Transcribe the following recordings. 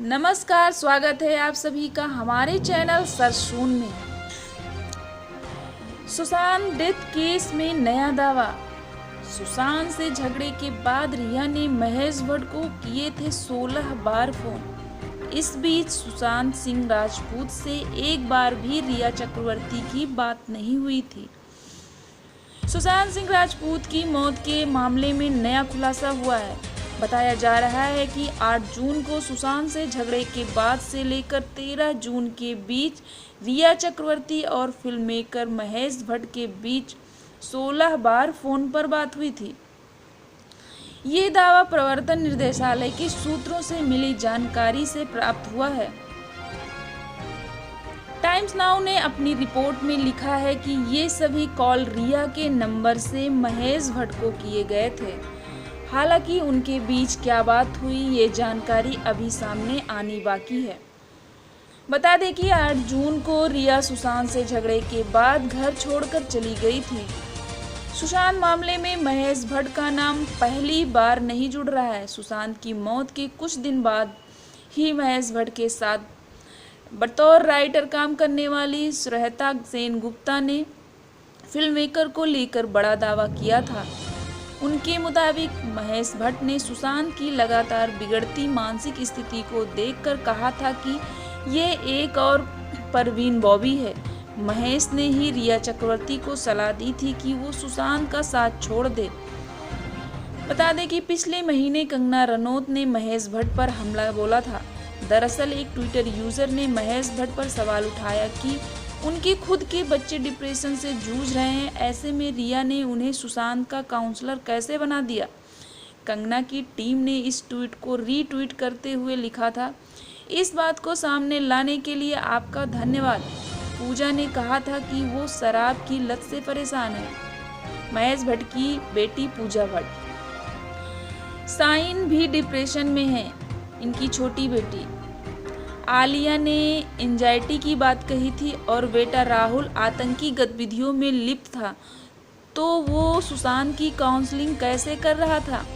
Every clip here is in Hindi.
नमस्कार, स्वागत है आप सभी का हमारे चैनल सरसून में। सुशांत डेथ केस में नया दावा। सुशांत से झगड़े के बाद रिया ने महेश भट्ट को किए थे 16 बार फोन। इस बीच सुशांत सिंह राजपूत से एक बार भी रिया चक्रवर्ती की बात नहीं हुई थी। सुशांत सिंह राजपूत की मौत के मामले में नया खुलासा हुआ है। बताया जा रहा है कि 8 जून को सुशांत से झगड़े के बाद से लेकर 13 जून के बीच रिया चक्रवर्ती और फिल्म मेकर महेश भट्ट के बीच 16 बार फोन पर बात हुई थी। ये दावा प्रवर्तन निदेशालय के सूत्रों से मिली जानकारी से प्राप्त हुआ है। टाइम्स नाउ ने अपनी रिपोर्ट में लिखा है कि ये सभी कॉल रिया के नंबर से महेश भट्ट को किए गए थे। हालांकि उनके बीच क्या बात हुई ये जानकारी अभी सामने आनी बाकी है। बता दें कि 8 जून को रिया सुशांत से झगड़े के बाद घर छोड़कर चली गई थी। सुशांत मामले में महेश भट्ट का नाम पहली बार नहीं जुड़ रहा है। सुशांत की मौत के कुछ दिन बाद ही महेश भट्ट के साथ बतौर राइटर काम करने वाली श्वेता सेन गुप्ता ने फिल्म मेकर को लेकर बड़ा दावा किया था। उनके मुताबिक महेश भट्ट ने सुशांत की लगातार बिगड़ती मानसिक स्थिति को देखकर कहा था कि ये एक और परवीन बॉबी है। महेश ने ही रिया चक्रवर्ती को सलाह दी थी कि वो सुशांत का साथ छोड़ दे। बता दें कि पिछले महीने कंगना रनौत ने महेश भट्ट पर हमला बोला था। दरअसल एक ट्विटर यूजर ने महेश भट्ट पर सवाल उठाया कि उनके खुद के बच्चे डिप्रेशन से जूझ रहे हैं, ऐसे में रिया ने उन्हें सुशांत का काउंसलर कैसे बना दिया। कंगना की टीम ने इस ट्वीट को रीट्वीट करते हुए लिखा था, इस बात को सामने लाने के लिए आपका धन्यवाद। पूजा ने कहा था कि वो शराब की लत से परेशान है। महेश भट्ट की बेटी पूजा भट्ट। साइन भी डिप्रेशन में है, इनकी छोटी बेटी। आलिया ने एंजाइटी की बात कही थी और बेटा राहुल आतंकी गतिविधियों में लिप्त था, तो वो सुशांत की काउंसलिंग कैसे कर रहा था।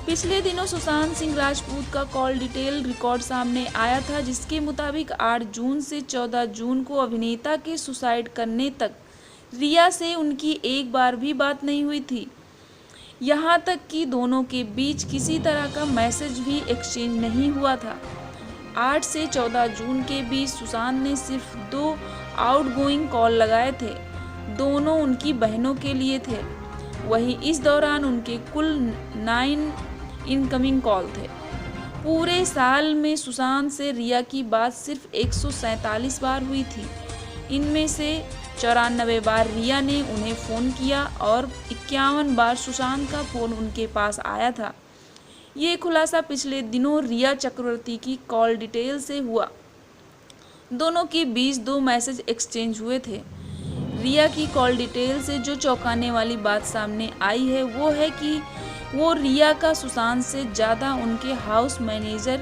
पिछले दिनों सुशांत सिंह राजपूत का कॉल डिटेल रिकॉर्ड सामने आया था, जिसके मुताबिक 8 जून से 14 जून को अभिनेता के सुसाइड करने तक रिया से उनकी एक बार भी बात नहीं हुई थी। यहाँ तक कि दोनों के बीच किसी तरह का मैसेज भी एक्सचेंज नहीं हुआ था। 8 से 14 जून के बीच सुशांत ने सिर्फ 2 आउटगोइंग कॉल लगाए थे, दोनों उनकी बहनों के लिए थे। वहीं इस दौरान उनके कुल 9 इनकमिंग कॉल थे। पूरे साल में सुशांत से रिया की बात सिर्फ 147 बार हुई थी। इनमें से 94 बार रिया ने उन्हें फ़ोन किया और 51 बार सुशांत का फ़ोन उनके पास आया था। ये खुलासा पिछले दिनों रिया चक्रवर्ती की कॉल डिटेल से हुआ। दोनों के बीच 2 मैसेज एक्सचेंज हुए थे। रिया की कॉल डिटेल से जो चौंकाने वाली बात सामने आई है वो है कि वो रिया का सुशांत से ज़्यादा उनके हाउस मैनेजर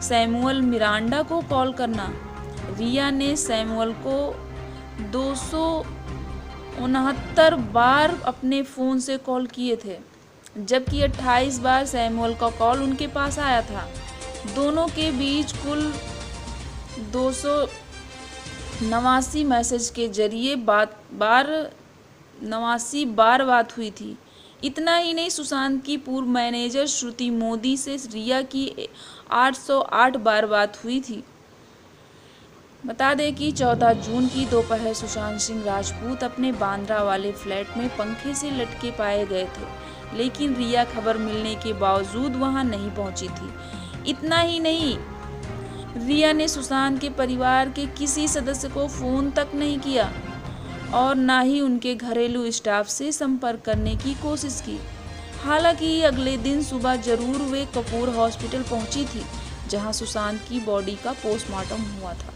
सैमुअल मिरांडा को कॉल करना। रिया ने सैमुअल को 269 बार अपने फ़ोन से कॉल किए थे, जबकि 28 बार सैमुअल का कॉल उनके पास आया था। दोनों के बीच कुल 289 मैसेज के जरिए 89 बार बात हुई थी। इतना ही नहीं, सुशांत की पूर्व मैनेजर श्रुति मोदी से रिया की 808 बार बात हुई थी। बता दें कि 14 जून की दोपहर सुशांत सिंह राजपूत अपने बांद्रा वाले फ्लैट में पंखे से लटके पाए गए थे, लेकिन रिया खबर मिलने के बावजूद वहां नहीं पहुंची थी। इतना ही नहीं, रिया ने सुशांत के परिवार के किसी सदस्य को फ़ोन तक नहीं किया और ना ही उनके घरेलू स्टाफ से संपर्क करने की कोशिश की। हालांकि अगले दिन सुबह जरूर वे कपूर हॉस्पिटल पहुंची थी, जहां सुशांत की बॉडी का पोस्टमार्टम हुआ था।